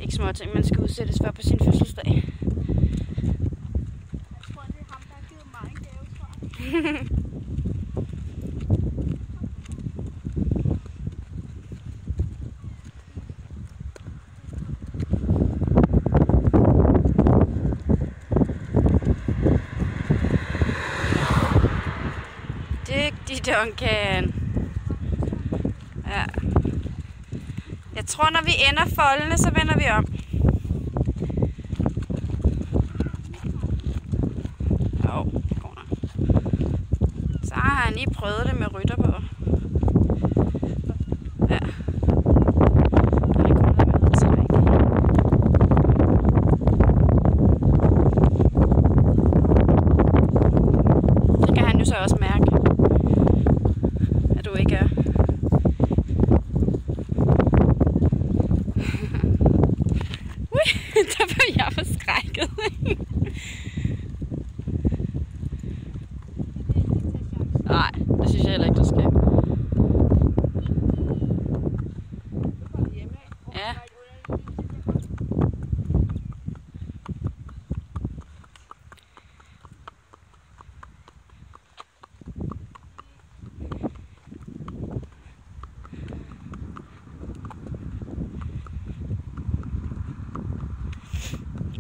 ikke småting, man skal udsættes for på sin fødselsdag. Jeg tror, det er ham, der har givet mig en gave, tror jeg. Dygtig Duncan. Ja. Jeg tror, når vi ender foldene, så vender vi om. Jo, det går nok. Så har han lige prøvet det med rytter på. Ja. Der er kommet med noget træk. Det kan han jo så også mærke, at du ikke er. Der var jeg forskrækket. Nej, det synes jeg heller ikke, du skal. Ja.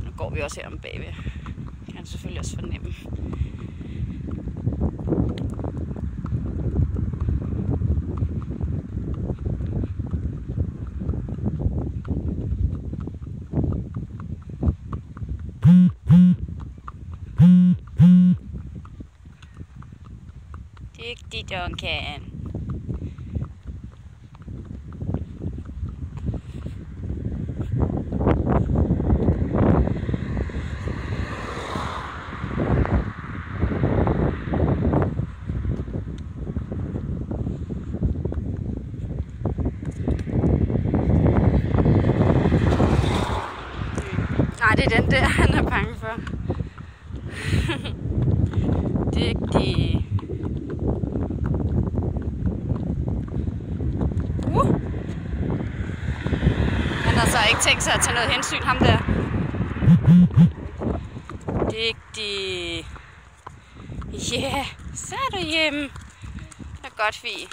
Nu går vi også her om bagved. Kan han selvfølgelig også fornemme. Dygtig Duncan. Nej, det er den der, han er bange for. Dygtig. Han har så ikke tænkt sig at tage noget hensyn, ham der. Dygtig. Ja, yeah, så er du hjemme. Det er godt, Fie.